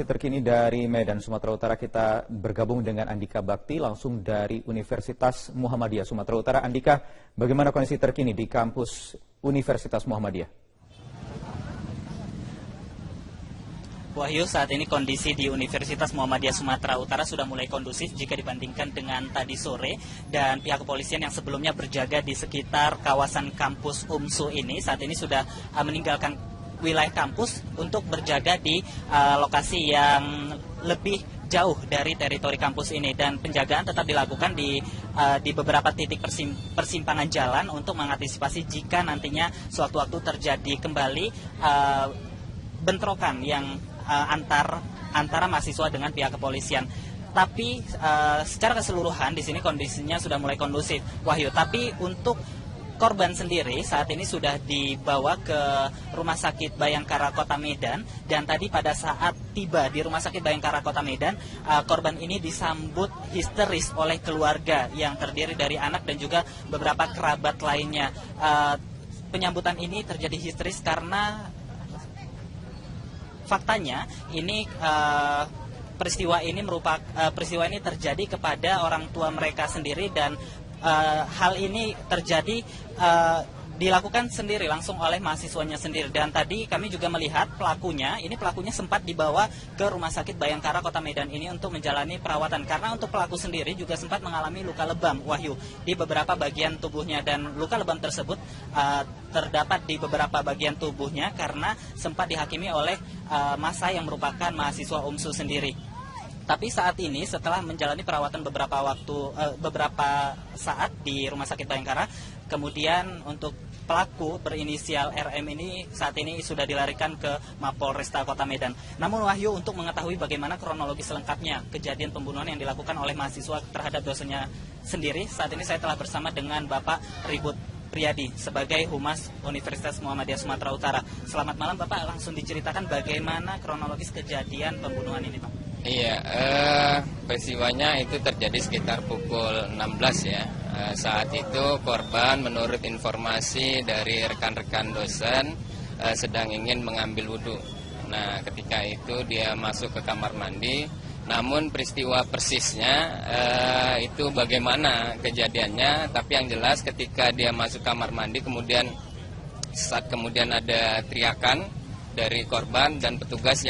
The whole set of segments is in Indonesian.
Terkini dari Medan, Sumatera Utara, kita bergabung dengan Andika Bakti langsung dari Universitas Muhammadiyah Sumatera Utara. Andika, bagaimana kondisi terkini di kampus Universitas Muhammadiyah? Wahyu, saat ini kondisi di Universitas Muhammadiyah Sumatera Utara sudah mulai kondusif jika dibandingkan dengan tadi sore, dan pihak kepolisian yang sebelumnya berjaga di sekitar kawasan kampus UMSU ini saat ini sudah meninggalkan wilayah kampus untuk berjaga di lokasi yang lebih jauh dari teritori kampus ini, dan penjagaan tetap dilakukan di beberapa titik persimpangan jalan untuk mengantisipasi jika nantinya sewaktu-waktu terjadi kembali bentrokan yang antara mahasiswa dengan pihak kepolisian. Tapi secara keseluruhan di sini kondisinya sudah mulai kondusif, Wahyu. Tapi untuk korban sendiri saat ini sudah dibawa ke Rumah Sakit Bayangkara Kota Medan, dan tadi pada saat tiba di Rumah Sakit Bayangkara Kota Medan, korban ini disambut histeris oleh keluarga yang terdiri dari anak dan juga beberapa kerabat lainnya. Penyambutan ini terjadi histeris karena faktanya ini peristiwa ini terjadi kepada orang tua mereka sendiri, dan hal ini terjadi dilakukan sendiri langsung oleh mahasiswanya sendiri. Dan tadi kami juga melihat pelakunya sempat dibawa ke Rumah Sakit Bayangkara Kota Medan ini untuk menjalani perawatan, karena untuk pelaku sendiri juga sempat mengalami luka lebam, Wahyu, di beberapa bagian tubuhnya, dan luka lebam tersebut terdapat di beberapa bagian tubuhnya karena sempat dihakimi oleh massa yang merupakan mahasiswa UMSU sendiri. Tapi saat ini setelah menjalani perawatan beberapa saat di Rumah Sakit Bayangkara, kemudian untuk pelaku berinisial RM ini saat ini sudah dilarikan ke Mapolresta Kota Medan. Namun Wahyu, untuk mengetahui bagaimana kronologis selengkapnya kejadian pembunuhan yang dilakukan oleh mahasiswa terhadap dosennya sendiri, saat ini saya telah bersama dengan Bapak Ribut Priyadi sebagai Humas Universitas Muhammadiyah Sumatera Utara. Selamat malam Bapak, langsung diceritakan bagaimana kronologis kejadian pembunuhan ini, Pak. Iya, peristiwanya itu terjadi sekitar pukul 16 ya. Saat itu korban menurut informasi dari rekan-rekan dosen sedang ingin mengambil wudhu. Nah, ketika itu dia masuk ke kamar mandi. Namun peristiwa persisnya itu bagaimana kejadiannya, tapi yang jelas ketika dia masuk kamar mandi kemudian ada teriakan dari korban dan petugas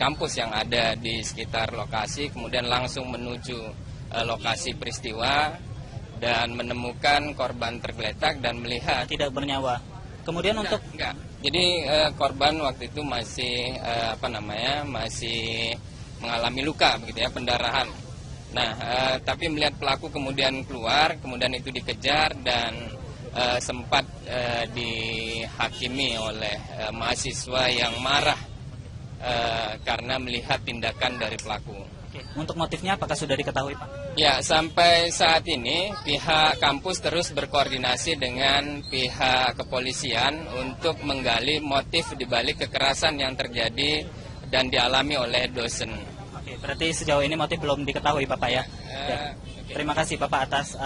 kampus yang ada di sekitar lokasi, kemudian langsung menuju lokasi peristiwa dan menemukan korban tergeletak dan melihat tidak bernyawa. Kemudian enggak. Jadi korban waktu itu masih masih mengalami luka begitu ya, pendarahan. Nah, tapi melihat pelaku kemudian keluar, kemudian itu dikejar dan sempat dihakimi oleh mahasiswa yang marah karena melihat tindakan dari pelaku. Untuk motifnya apakah sudah diketahui, Pak? Ya, sampai saat ini pihak kampus terus berkoordinasi dengan pihak kepolisian untuk menggali motif dibalik kekerasan yang terjadi dan dialami oleh dosen. Oke, berarti sejauh ini motif belum diketahui, Bapak ya? Terima kasih Bapak atas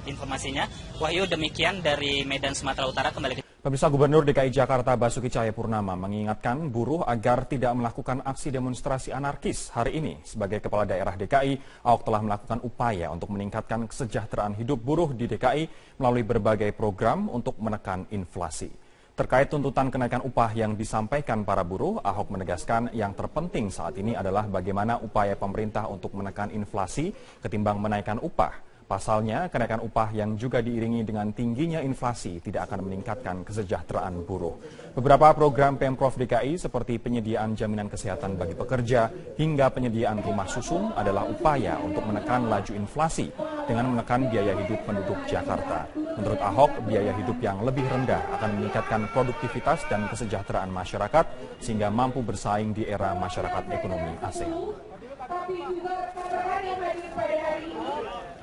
informasinya. Wahyu, demikian dari Medan, Sumatera Utara. Kembali ke Pemirsa, Gubernur DKI Jakarta Basuki Cahayapurnama mengingatkan buruh agar tidak melakukan aksi demonstrasi anarkis hari ini. Sebagai Kepala Daerah DKI, Ahok telah melakukan upaya untuk meningkatkan kesejahteraan hidup buruh di DKI melalui berbagai program untuk menekan inflasi. Terkait tuntutan kenaikan upah yang disampaikan para buruh, Ahok menegaskan yang terpenting saat ini adalah bagaimana upaya pemerintah untuk menekan inflasi ketimbang menaikkan upah. Pasalnya, kenaikan upah yang juga diiringi dengan tingginya inflasi tidak akan meningkatkan kesejahteraan buruh. Beberapa program Pemprov DKI seperti penyediaan jaminan kesehatan bagi pekerja hingga penyediaan rumah susun adalah upaya untuk menekan laju inflasi dengan menekan biaya hidup penduduk Jakarta. Menurut Ahok, biaya hidup yang lebih rendah akan meningkatkan produktivitas dan kesejahteraan masyarakat sehingga mampu bersaing di era masyarakat ekonomi ASEAN.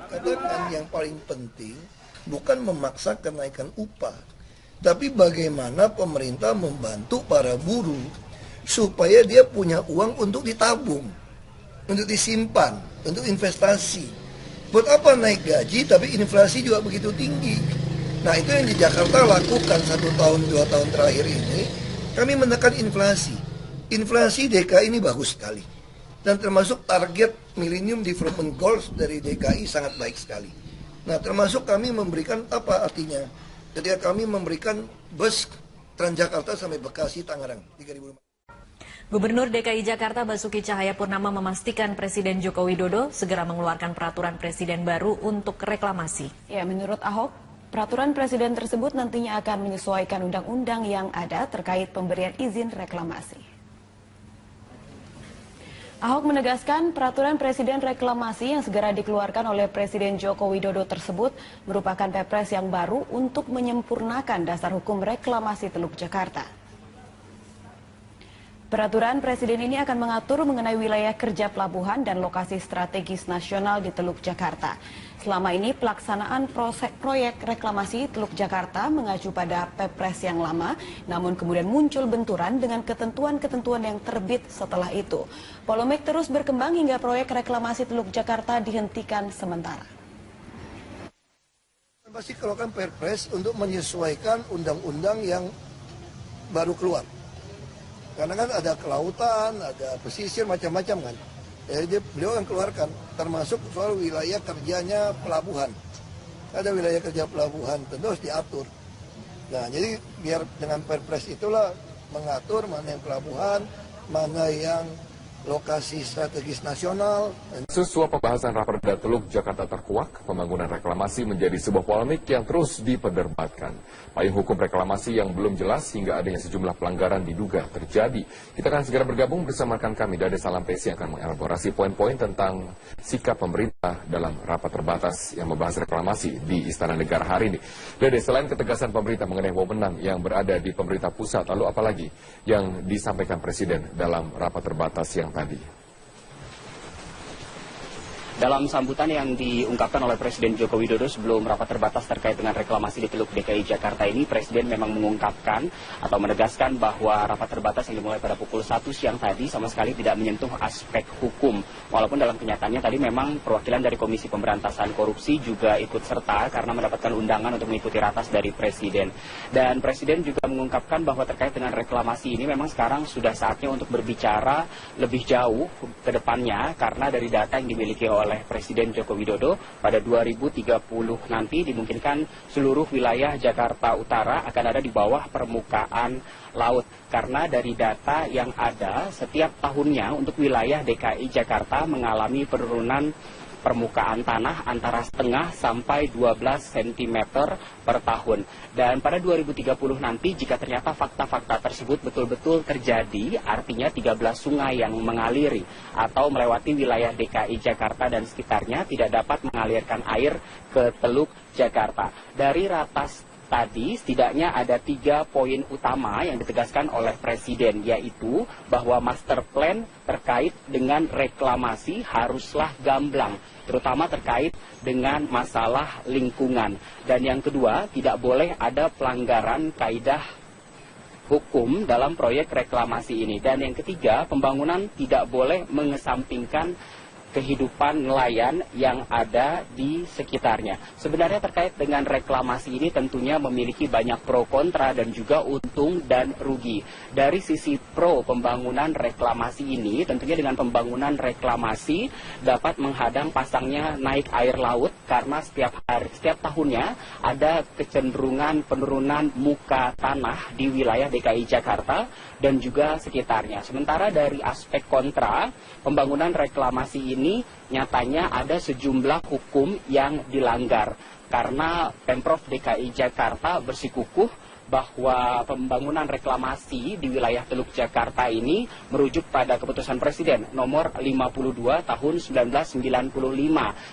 Katakan yang paling penting bukan memaksa kenaikan upah, tapi bagaimana pemerintah membantu para buruh supaya dia punya uang untuk ditabung, untuk disimpan, untuk investasi. Buat apa naik gaji tapi inflasi juga begitu tinggi? Nah, itu yang di Jakarta lakukan 1 tahun 2 tahun terakhir ini. Kami menekan inflasi. Inflasi DKI ini bagus sekali. Dan termasuk target Millennium Development Goals dari DKI sangat baik sekali. Nah, termasuk kami memberikan apa artinya? Ketika kami memberikan bus Transjakarta sampai Bekasi, Tangerang, 3.000. Gubernur DKI Jakarta Basuki Cahayapurnama memastikan Presiden Joko Widodo segera mengeluarkan peraturan presiden baru untuk reklamasi. Ya, menurut Ahok, peraturan presiden tersebut nantinya akan menyesuaikan undang-undang yang ada terkait pemberian izin reklamasi. Ahok menegaskan peraturan presiden reklamasi yang segera dikeluarkan oleh Presiden Joko Widodo tersebut merupakan Perpres yang baru untuk menyempurnakan dasar hukum reklamasi Teluk Jakarta. Peraturan presiden ini akan mengatur mengenai wilayah kerja pelabuhan dan lokasi strategis nasional di Teluk Jakarta. Selama ini pelaksanaan proyek reklamasi Teluk Jakarta mengacu pada Perpres yang lama, namun kemudian muncul benturan dengan ketentuan-ketentuan yang terbit setelah itu. Polemik terus berkembang hingga proyek reklamasi Teluk Jakarta dihentikan sementara. Pasti keluarkan Perpres untuk menyesuaikan undang-undang yang baru keluar. Karena kan ada kelautan, ada pesisir, macam-macam kan. Jadi beliau akan keluarkan, termasuk soal wilayah kerjanya pelabuhan. Ada wilayah kerja pelabuhan, tentu harus diatur. Nah, jadi biar dengan Perpres itulah mengatur mana yang pelabuhan, mana yang lokasi strategis nasional. Sesuai pembahasan Raperda Teluk Jakarta terkuak, pembangunan reklamasi menjadi sebuah polemik yang terus diperdebatkan. Payung hukum reklamasi yang belum jelas hingga adanya sejumlah pelanggaran diduga terjadi. Kita akan segera bergabung bersama rekan kami Dade Salampesi yang akan mengelaborasi poin-poin tentang sikap pemerintah dalam rapat terbatas yang membahas reklamasi di Istana Negara hari ini. Dade, selain ketegasan pemerintah mengenai wewenang yang berada di pemerintah pusat, lalu apalagi yang disampaikan Presiden dalam rapat terbatas yang tadi? Dalam sambutan yang diungkapkan oleh Presiden Joko Widodo sebelum rapat terbatas terkait dengan reklamasi di Teluk DKI Jakarta ini, Presiden memang mengungkapkan atau menegaskan bahwa rapat terbatas yang dimulai pada pukul 1 siang tadi sama sekali tidak menyentuh aspek hukum. Walaupun dalam kenyataannya tadi memang perwakilan dari Komisi Pemberantasan Korupsi juga ikut serta karena mendapatkan undangan untuk mengikuti ratas dari Presiden. Dan Presiden juga mengungkapkan bahwa terkait dengan reklamasi ini memang sekarang sudah saatnya untuk berbicara lebih jauh ke depannya karena dari data yang dimiliki oleh Presiden Joko Widodo pada 2030 nanti dimungkinkan seluruh wilayah Jakarta Utara akan ada di bawah permukaan laut. Karena dari data yang ada setiap tahunnya untuk wilayah DKI Jakarta mengalami penurunan permukaan tanah antara setengah sampai 12 cm per tahun. Dan pada 2030 nanti jika ternyata fakta-fakta tersebut betul-betul terjadi, artinya 13 sungai yang mengaliri atau melewati wilayah DKI Jakarta dan sekitarnya tidak dapat mengalirkan air ke Teluk Jakarta. Dari ratas tadi setidaknya ada 3 poin utama yang ditegaskan oleh Presiden, yaitu bahwa master plan terkait dengan reklamasi haruslah gamblang, terutama terkait dengan masalah lingkungan. Dan yang kedua, tidak boleh ada pelanggaran kaidah hukum dalam proyek reklamasi ini. Dan yang ketiga, pembangunan tidak boleh mengesampingkan kehidupan nelayan yang ada di sekitarnya. Sebenarnya terkait dengan reklamasi ini tentunya memiliki banyak pro kontra dan juga untung dan rugi. Dari sisi pro pembangunan reklamasi ini, tentunya dengan pembangunan reklamasi dapat menghadang pasangnya naik air laut karena setiap tahunnya ada kecenderungan penurunan muka tanah di wilayah DKI Jakarta dan juga sekitarnya. Sementara dari aspek kontra, pembangunan reklamasi ini nyatanya ada sejumlah hukum yang dilanggar karena Pemprov DKI Jakarta bersikukuh bahwa pembangunan reklamasi di wilayah Teluk Jakarta ini merujuk pada keputusan Presiden nomor 52 tahun 1995.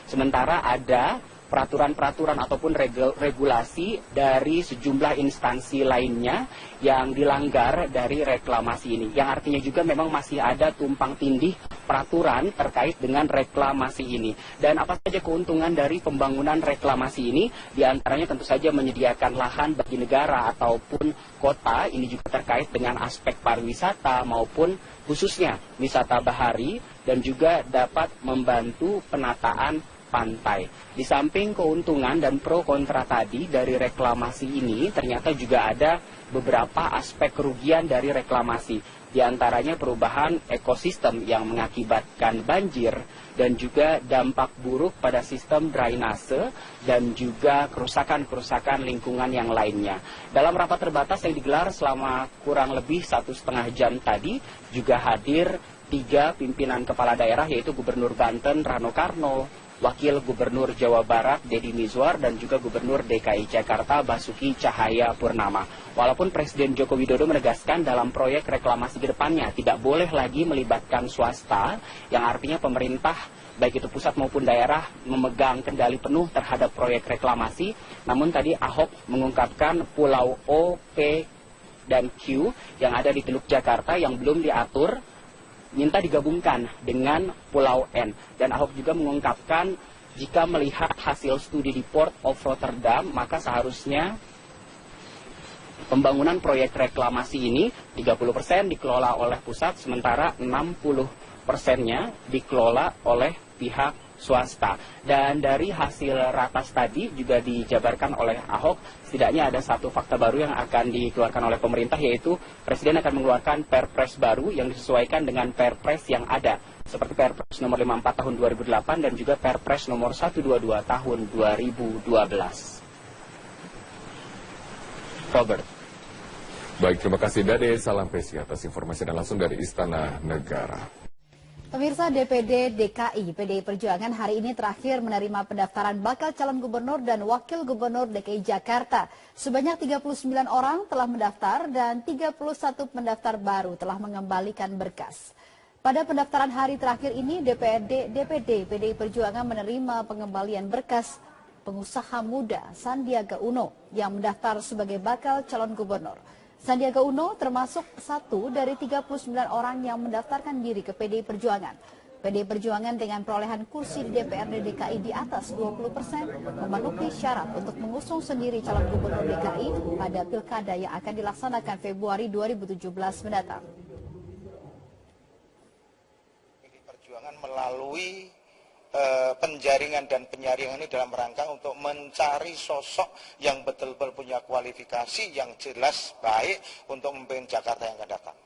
Sementara ada peraturan-peraturan ataupun regulasi dari sejumlah instansi lainnya yang dilanggar dari reklamasi ini. Yang artinya juga memang masih ada tumpang tindih peraturan terkait dengan reklamasi ini. Dan apa saja keuntungan dari pembangunan reklamasi ini? Di antaranya tentu saja menyediakan lahan bagi negara ataupun kota. Ini juga terkait dengan aspek pariwisata maupun khususnya wisata bahari dan juga dapat membantu penataan pantai. Di samping keuntungan dan pro kontra tadi dari reklamasi ini, ternyata juga ada beberapa aspek kerugian dari reklamasi. Di antaranya perubahan ekosistem yang mengakibatkan banjir dan juga dampak buruk pada sistem drainase dan juga kerusakan-kerusakan lingkungan yang lainnya. Dalam rapat terbatas yang digelar selama kurang lebih 1,5 jam tadi juga hadir 3 pimpinan kepala daerah, yaitu Gubernur Banten Rano Karno, Wakil Gubernur Jawa Barat Deddy Mizwar, dan juga Gubernur DKI Jakarta Basuki Cahayapurnama. Walaupun Presiden Joko Widodo menegaskan dalam proyek reklamasi ke depannya tidak boleh lagi melibatkan swasta, yang artinya pemerintah baik itu pusat maupun daerah memegang kendali penuh terhadap proyek reklamasi. Namun tadi Ahok mengungkapkan Pulau O, P, dan Q yang ada di Teluk Jakarta yang belum diatur minta digabungkan dengan Pulau N. Dan Ahok juga mengungkapkan jika melihat hasil studi di Port of Rotterdam, maka seharusnya pembangunan proyek reklamasi ini 30% dikelola oleh pusat, sementara 60%-nya dikelola oleh pihak swasta. Dan dari hasil ratas tadi juga dijabarkan oleh Ahok, setidaknya ada satu fakta baru yang akan dikeluarkan oleh pemerintah, yaitu Presiden akan mengeluarkan Perpres baru yang disesuaikan dengan Perpres yang ada, seperti Perpres nomor 54 tahun 2008 dan juga Perpres nomor 122 tahun 2012. Robert. Baik, terima kasih Dade. Salam Pesi atas informasi dan langsung dari Istana Negara. Pemirsa, DPD DKI PDI Perjuangan hari ini terakhir menerima pendaftaran bakal calon gubernur dan wakil gubernur DKI Jakarta. Sebanyak 39 orang telah mendaftar dan 31 pendaftar baru telah mengembalikan berkas. Pada pendaftaran hari terakhir ini, DPD PDI Perjuangan menerima pengembalian berkas pengusaha muda Sandiaga Uno yang mendaftar sebagai bakal calon gubernur. Sandiaga Uno termasuk satu dari 39 orang yang mendaftarkan diri ke PDI Perjuangan. PDI Perjuangan dengan perolehan kursi di DPRD DKI di atas 20% memenuhi syarat untuk mengusung sendiri calon gubernur DKI pada pilkada yang akan dilaksanakan Februari 2017 mendatang. PDI Perjuangan melalui penjaringan dan penyaringan ini dalam rangka untuk mencari sosok yang betul-betul punya kualifikasi yang jelas baik untuk memimpin Jakarta yang akan datang.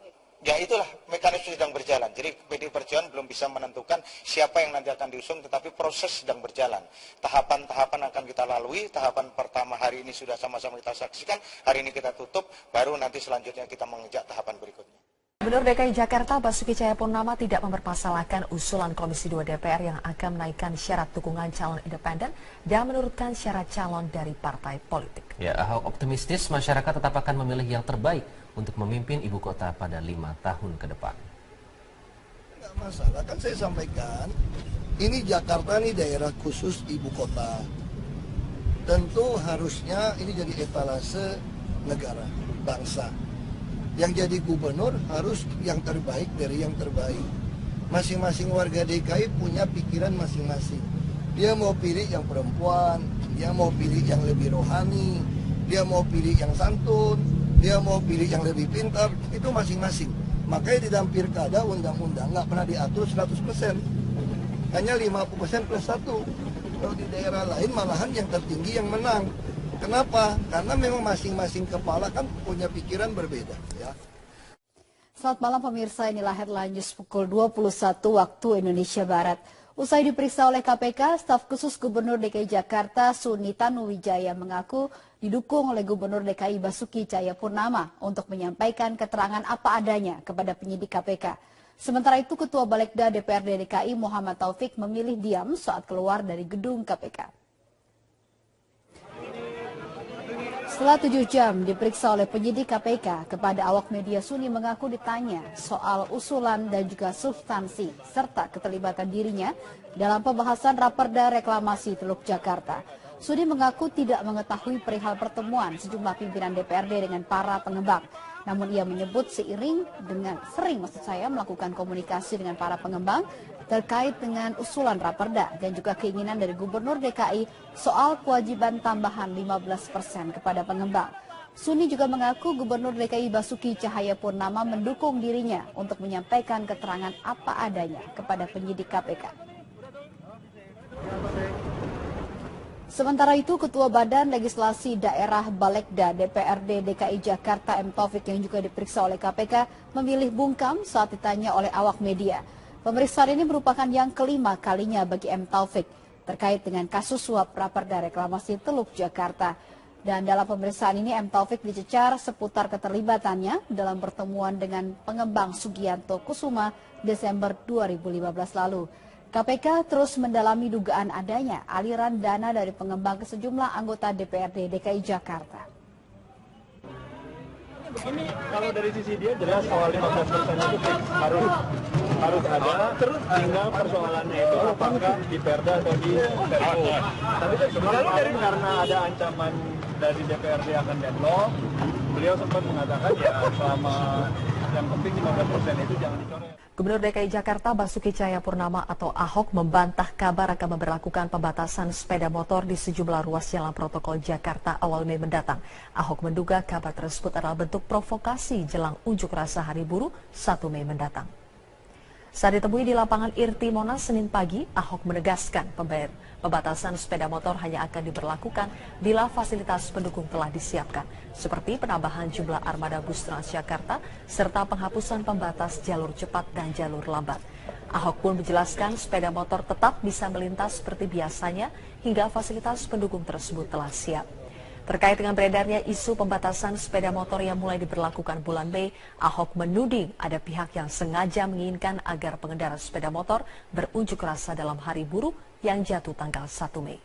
Ya itulah mekanisme sedang berjalan. Jadi PDI Perjuangan belum bisa menentukan siapa yang nanti akan diusung, tetapi proses sedang berjalan. Tahapan-tahapan akan kita lalui. Tahapan pertama hari ini sudah sama-sama kita saksikan. Hari ini kita tutup, baru nanti selanjutnya kita mengejar tahapan berikutnya. Gubernur DKI Jakarta Basuki Cahayapurnama tidak mempermasalahkan usulan Komisi 2 DPR yang akan menaikkan syarat dukungan calon independen dan menurunkan syarat calon dari partai politik. Ya, Ahok optimistis masyarakat tetap akan memilih yang terbaik untuk memimpin ibu kota pada 5 tahun ke depan. Enggak masalah, kan saya sampaikan, ini Jakarta ini daerah khusus ibu kota. Tentu harusnya ini jadi etalase negara, bangsa. Yang jadi gubernur harus yang terbaik dari yang terbaik. Masing-masing warga DKI punya pikiran masing-masing. Dia mau pilih yang perempuan, dia mau pilih yang lebih rohani, dia mau pilih yang santun, dia mau pilih yang lebih pintar, itu masing-masing. Makanya di dalam pilkada undang-undang nggak pernah diatur 100%. Hanya 50% plus 1. Kalau di daerah lain malahan yang tertinggi yang menang. Kenapa? Karena memang masing-masing kepala kan punya pikiran berbeda. Ya. Selamat malam pemirsa, inilah headline news pukul 21 waktu Indonesia Barat. Usai diperiksa oleh KPK, staf khusus Gubernur DKI Jakarta Suni Tanuwijaya mengaku didukung oleh Gubernur DKI Basuki Cahayapurnama untuk menyampaikan keterangan apa adanya kepada penyidik KPK. Sementara itu Ketua Balegda DPRD DKI Muhammad Taufik memilih diam saat keluar dari gedung KPK. Setelah 7 jam diperiksa oleh penyidik KPK, kepada awak media Suni mengaku ditanya soal usulan dan juga substansi serta keterlibatan dirinya dalam pembahasan Raperda Reklamasi Teluk Jakarta. Suni mengaku tidak mengetahui perihal pertemuan sejumlah pimpinan DPRD dengan para pengembang. Namun ia menyebut sering melakukan komunikasi dengan para pengembang terkait dengan usulan Raperda dan juga keinginan dari Gubernur DKI soal kewajiban tambahan 15% kepada pengembang. Suni juga mengaku Gubernur DKI Basuki Cahayapurnama mendukung dirinya untuk menyampaikan keterangan apa adanya kepada penyidik KPK. Sementara itu, Ketua Badan Legislasi Daerah Balekda DPRD DKI Jakarta M. Taufik yang juga diperiksa oleh KPK memilih bungkam saat ditanya oleh awak media. Pemeriksaan ini merupakan yang kelima kalinya bagi M. Taufik terkait dengan kasus suap Raperda Reklamasi Teluk Jakarta. Dan dalam pemeriksaan ini M. Taufik dicecar seputar keterlibatannya dalam pertemuan dengan pengembang Sugianto Kusuma Desember 2015 lalu. KPK terus mendalami dugaan adanya aliran dana dari pengembang ke sejumlah anggota DPRD DKI Jakarta. Begini, kalau dari sisi dia jelas soal 15% itu harus ada, terus tinggal persoalannya itu apakah di Perda atau di Perpu. Tapi kemarin karena ada ancaman dari DPRD akan deadlock, beliau sempat mengatakan ya selama yang penting 15% itu jangan dicoret. Gubernur DKI Jakarta Basuki Cahayapurnama atau Ahok membantah kabar akan memberlakukan pembatasan sepeda motor di sejumlah ruas jalan protokol Jakarta awal Mei mendatang. Ahok menduga kabar tersebut adalah bentuk provokasi jelang unjuk rasa Hari Buruh 1 Mei mendatang. Saat ditemui di lapangan Irti Monas Senin pagi, Ahok menegaskan pembatasan sepeda motor hanya akan diberlakukan bila fasilitas pendukung telah disiapkan, seperti penambahan jumlah armada bus Transjakarta serta penghapusan pembatas jalur cepat dan jalur lambat. Ahok pun menjelaskan sepeda motor tetap bisa melintas seperti biasanya hingga fasilitas pendukung tersebut telah siap. Terkait dengan beredarnya isu pembatasan sepeda motor yang mulai diberlakukan bulan Mei, Ahok menuding ada pihak yang sengaja menginginkan agar pengendara sepeda motor berunjuk rasa dalam Hari Buruh yang jatuh tanggal 1 Mei.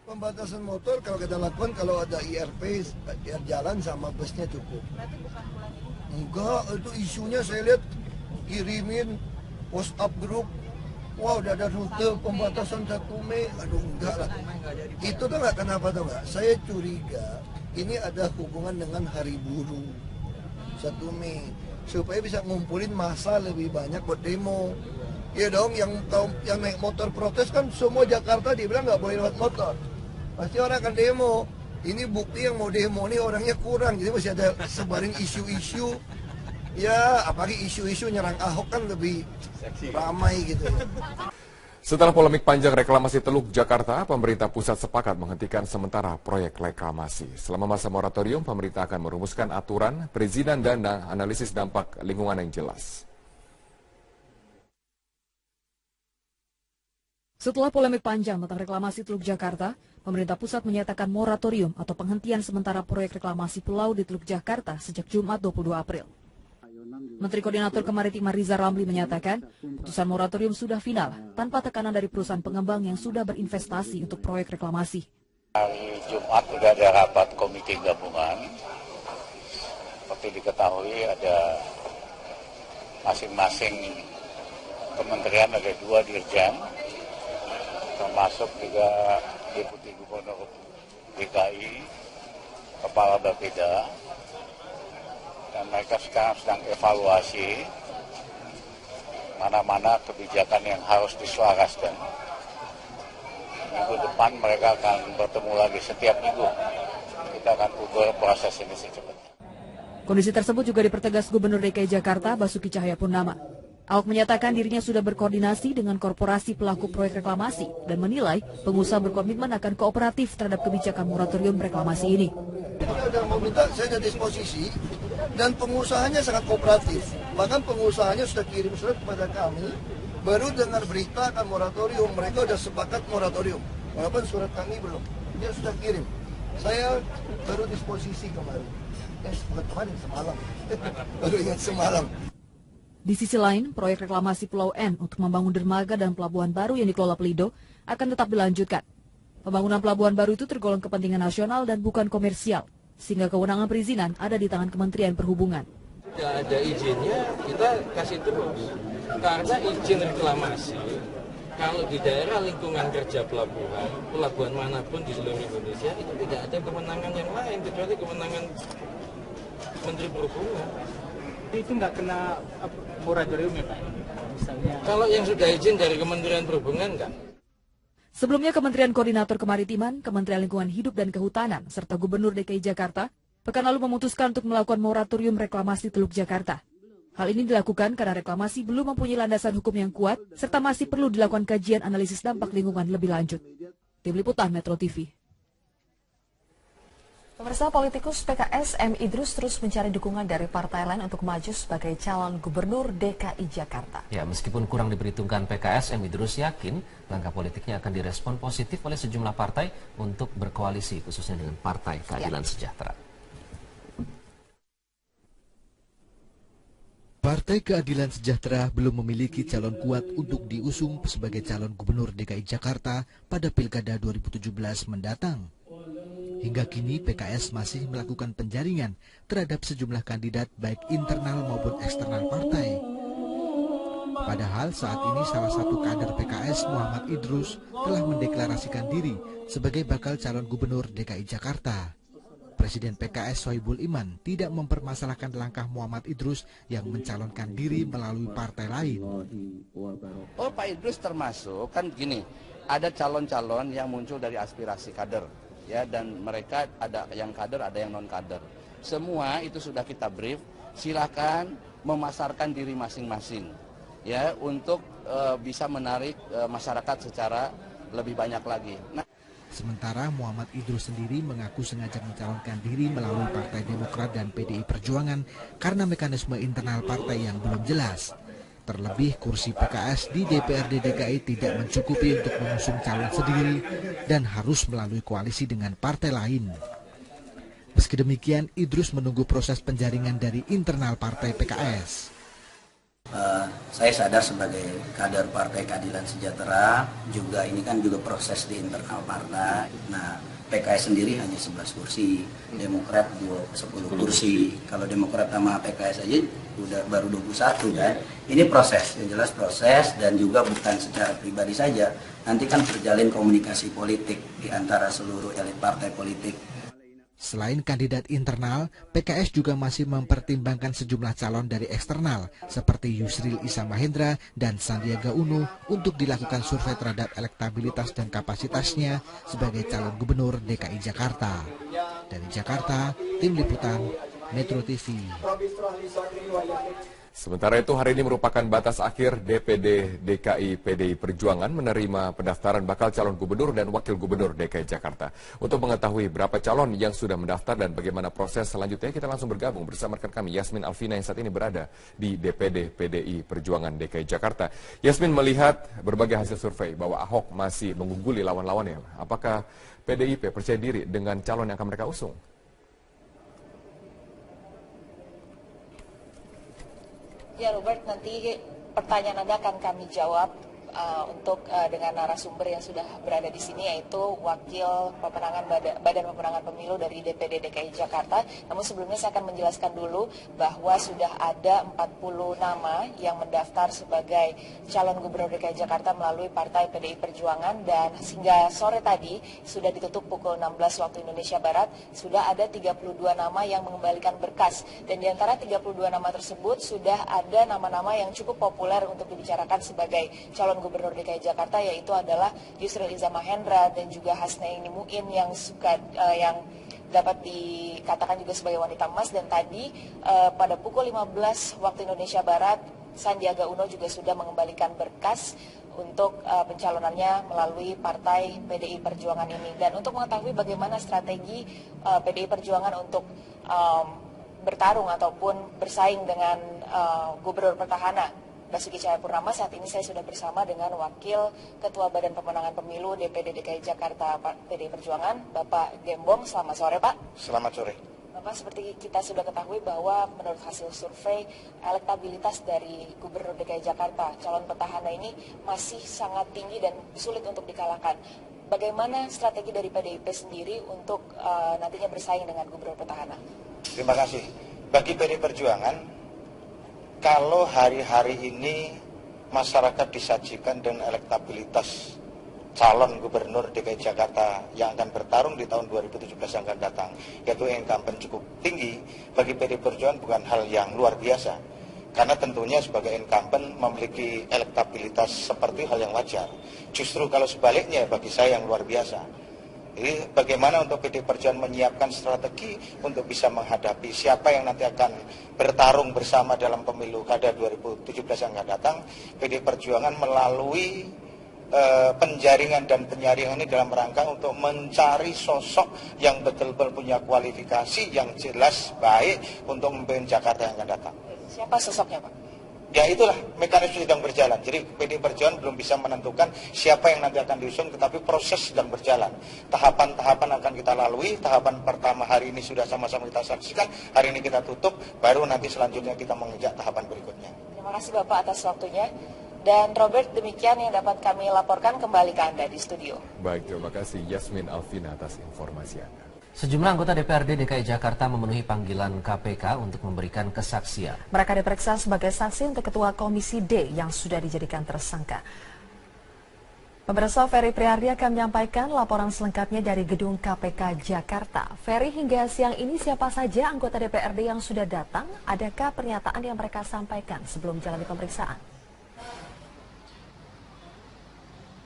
Pembatasan motor kalau kita lakukan kalau ada IRP, jalan sama busnya cukup. Enggak, itu isunya saya lihat kirimin WhatsApp grup. Wah, udah ada rute pembatasan 1 Mei. Aduh, enggak lah. Itu tuh enggak, kenapa tuh enggak? Saya curiga ini ada hubungan dengan Hari Buruh 1 Mei. Supaya bisa ngumpulin massa lebih banyak buat demo. Ya dong, yang naik motor protes kan semua Jakarta dibilang nggak boleh lewat motor. Pasti orang akan demo. Ini bukti yang mau demo ini orangnya kurang. Jadi masih ada sebarin isu-isu. Ya, apalagi isu-isu nyerang Ahok kan lebih ramai gitu ya. Setelah polemik panjang reklamasi Teluk Jakarta, pemerintah pusat sepakat menghentikan sementara proyek reklamasi. Selama masa moratorium, pemerintah akan merumuskan aturan, perizinan dan analisis dampak lingkungan yang jelas. Setelah polemik panjang tentang reklamasi Teluk Jakarta, pemerintah pusat menyatakan moratorium atau penghentian sementara proyek reklamasi pulau di Teluk Jakarta sejak Jumat 22 April. Menteri Koordinator Kemaritiman Riza Ramli menyatakan, putusan moratorium sudah final tanpa tekanan dari perusahaan pengembang yang sudah berinvestasi untuk proyek reklamasi. Hari Jumat sudah ada rapat komite gabungan. Seperti diketahui ada masing-masing kementerian ada 2 dirjen, termasuk juga Deputi Gubernur DKI, Kepala Bapeda. Dan mereka sekarang sedang evaluasi mana-mana kebijakan yang harus diselaraskan. Minggu depan mereka akan bertemu lagi setiap minggu. Kita akan ukur proses ini secepatnya. Kondisi tersebut juga dipertegas Gubernur DKI Jakarta Basuki Cahayapurnama. Ahok menyatakan dirinya sudah berkoordinasi dengan korporasi pelaku proyek reklamasi dan menilai pengusaha berkomitmen akan kooperatif terhadap kebijakan moratorium reklamasi ini. Saya sudah meminta, saya ada disposisi dan pengusahanya sangat kooperatif. Bahkan pengusahanya sudah kirim surat kepada kami, baru dengar berita akan moratorium, mereka sudah sepakat moratorium. Walaupun surat kami belum, dia sudah kirim. Saya baru disposisi kemarin. Bukan kemarin, semalam. Baru ingat semalam. Di sisi lain, proyek reklamasi Pulau N untuk membangun dermaga dan pelabuhan baru yang dikelola Pelindo akan tetap dilanjutkan. Pembangunan pelabuhan baru itu tergolong kepentingan nasional dan bukan komersial, sehingga kewenangan perizinan ada di tangan Kementerian Perhubungan. Tidak ada izinnya, kita kasih terus. Karena izin reklamasi, kalau di daerah lingkungan kerja pelabuhan manapun di seluruh Indonesia, itu tidak ada kewenangan yang lain, kecuali kewenangan Menteri Perhubungan. Itu nggak kena moratorium ya Pak? Misalnya. Kalau yang sudah izin dari Kementerian Perhubungan enggak. Sebelumnya Kementerian Koordinator Kemaritiman, Kementerian Lingkungan Hidup dan Kehutanan, serta Gubernur DKI Jakarta, pekan lalu memutuskan untuk melakukan moratorium reklamasi Teluk Jakarta. Hal ini dilakukan karena reklamasi belum mempunyai landasan hukum yang kuat, serta masih perlu dilakukan kajian analisis dampak lingkungan lebih lanjut. Tim Liputan Metro TV. Pemirsa, politikus PKS M. Idrus terus mencari dukungan dari partai lain untuk maju sebagai calon gubernur DKI Jakarta. Ya, meskipun kurang diperhitungkan PKS, M. Idrus yakin langkah politiknya akan direspon positif oleh sejumlah partai untuk berkoalisi, khususnya dengan Partai Keadilan Sejahtera. Partai Keadilan Sejahtera belum memiliki calon kuat untuk diusung sebagai calon gubernur DKI Jakarta pada Pilkada 2017 mendatang. Hingga kini PKS masih melakukan penjaringan terhadap sejumlah kandidat baik internal maupun eksternal partai. Padahal saat ini salah satu kader PKS, Muhammad Idrus, telah mendeklarasikan diri sebagai bakal calon gubernur DKI Jakarta. Presiden PKS Sohibul Iman tidak mempermasalahkan langkah Muhammad Idrus yang mencalonkan diri melalui partai lain. Oh, Pak Idrus termasuk, kan gini, ada calon-calon yang muncul dari aspirasi kader. Ya, dan mereka ada yang kader, ada yang non kader. Semua itu sudah kita brief. Silakan memasarkan diri masing-masing, ya, untuk bisa menarik masyarakat secara lebih banyak lagi. Sementara Muhammad Idrus sendiri mengaku sengaja mencalonkan diri melalui Partai Demokrat dan PDI Perjuangan karena mekanisme internal partai yang belum jelas. Terlebih kursi PKS di DPRD DKI tidak mencukupi untuk mengusung calon sendiri dan harus melalui koalisi dengan partai lain. Meski demikian, Idrus menunggu proses penjaringan dari internal partai PKS. Saya sadar sebagai kader Partai Keadilan Sejahtera, juga ini kan juga proses di internal partai. Nah, PKS sendiri hanya 11 kursi, Demokrat 10 kursi. Kalau Demokrat sama PKS aja udah baru 21 kan. Ini proses, yang jelas proses, dan juga bukan secara pribadi saja. Nanti kan terjalin komunikasi politik di antara seluruh elit partai politik. Selain kandidat internal, PKS juga masih mempertimbangkan sejumlah calon dari eksternal seperti Yusril Iza Mahendra dan Sandiaga Uno untuk dilakukan survei terhadap elektabilitas dan kapasitasnya sebagai calon gubernur DKI Jakarta. Dari Jakarta, Tim Liputan Metro TV. Sementara itu, hari ini merupakan batas akhir DPD DKI PDI Perjuangan menerima pendaftaran bakal calon gubernur dan wakil gubernur DKI Jakarta. Untuk mengetahui berapa calon yang sudah mendaftar dan bagaimana proses selanjutnya, kita langsung bergabung bersama rekan kami Yasmin Alvina yang saat ini berada di DPD PDI Perjuangan DKI Jakarta. Yasmin, melihat berbagai hasil survei bahwa Ahok masih mengungguli lawan-lawannya, apakah PDIP percaya diri dengan calon yang akan mereka usung? Ya Robert, nanti pertanyaan Anda akan kami jawab dengan narasumber yang sudah berada di sini, yaitu Wakil Pemenangan Badan Pemenangan Pemilu dari DPD DKI Jakarta. Namun sebelumnya saya akan menjelaskan dulu bahwa sudah ada 40 nama yang mendaftar sebagai calon gubernur DKI Jakarta melalui Partai PDI Perjuangan, dan hingga sore tadi sudah ditutup pukul 16 waktu Indonesia Barat, sudah ada 32 nama yang mengembalikan berkas, dan di antara 32 nama tersebut sudah ada nama-nama yang cukup populer untuk dibicarakan sebagai calon gubernur DKI Jakarta, yaitu adalah Yusril Iza Mahendra dan juga Hasnaini Muin yang dapat dikatakan juga sebagai wanita emas. Dan tadi pada pukul 15 waktu Indonesia Barat, Sandiaga Uno juga sudah mengembalikan berkas untuk pencalonannya melalui Partai PDI Perjuangan ini. Dan untuk mengetahui bagaimana strategi PDI Perjuangan untuk bertarung ataupun bersaing dengan gubernur petahana Basuki Cahayapurnama, saat ini saya sudah bersama dengan Wakil Ketua Badan Pemenangan Pemilu DPD DKI Jakarta PDI Perjuangan, Bapak Gembong. Selamat sore, Pak. Selamat sore. Bapak, seperti kita sudah ketahui bahwa menurut hasil survei, elektabilitas dari Gubernur DKI Jakarta, calon petahana ini masih sangat tinggi dan sulit untuk dikalahkan. Bagaimana strategi dari PDIP sendiri untuk nantinya bersaing dengan Gubernur petahana? Terima kasih. Bagi PDI Perjuangan, kalau hari-hari ini masyarakat disajikan dengan elektabilitas calon gubernur DKI Jakarta yang akan bertarung di tahun 2017 yang akan datang, yaitu incumbent cukup tinggi, bagi PDI Perjuangan bukan hal yang luar biasa. Karena tentunya sebagai incumbent memiliki elektabilitas seperti hal yang wajar. Justru kalau sebaliknya bagi saya yang luar biasa. Jadi bagaimana untuk PDI Perjuangan menyiapkan strategi untuk bisa menghadapi siapa yang nanti akan bertarung bersama dalam pemilu kada 2017 yang akan datang. PDI Perjuangan melalui penjaringan dan penyaringan ini dalam rangka untuk mencari sosok yang betul-betul punya kualifikasi yang jelas baik untuk memimpin Jakarta yang akan datang. Siapa sosoknya, Pak? Ya itulah mekanisme sedang berjalan. Jadi PD Perjuangan belum bisa menentukan siapa yang nanti akan diusung, tetapi proses sedang berjalan. Tahapan-tahapan akan kita lalui. Tahapan pertama hari ini sudah sama-sama kita saksikan. Hari ini kita tutup, baru nanti selanjutnya kita mengejar tahapan berikutnya. Terima kasih Bapak atas waktunya. Dan Robert, demikian yang dapat kami laporkan, kembali ke Anda di studio. Baik, terima kasih Yasmin Alvina atas informasi Anda. Sejumlah anggota DPRD DKI Jakarta memenuhi panggilan KPK untuk memberikan kesaksian. Mereka diperiksa sebagai saksi untuk Ketua Komisi D yang sudah dijadikan tersangka. Pemirsa, Ferry Priardi akan menyampaikan laporan selengkapnya dari gedung KPK Jakarta. Ferry, hingga siang ini siapa saja anggota DPRD yang sudah datang? Adakah pernyataan yang mereka sampaikan sebelum jalani pemeriksaan?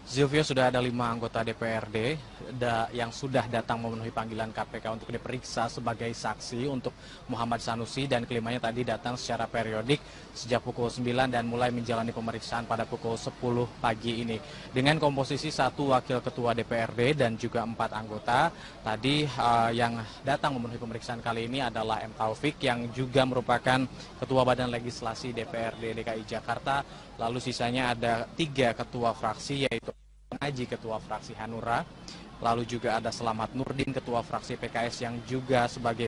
Silvio, sudah ada 5 anggota DPRD yang sudah datang memenuhi panggilan KPK untuk diperiksa sebagai saksi untuk Muhammad Sanusi, dan kelimanya tadi datang secara periodik sejak pukul 9 dan mulai menjalani pemeriksaan pada pukul 10 pagi ini. Dengan komposisi 1 wakil ketua DPRD dan juga 4 anggota, tadi yang datang memenuhi pemeriksaan kali ini adalah M. Taufik yang juga merupakan Ketua Badan Legislasi DPRD DKI Jakarta, lalu sisanya ada 3 ketua fraksi, yaitu Aji, Ketua Fraksi Hanura, lalu juga ada Selamat Nurdin, Ketua Fraksi PKS yang juga sebagai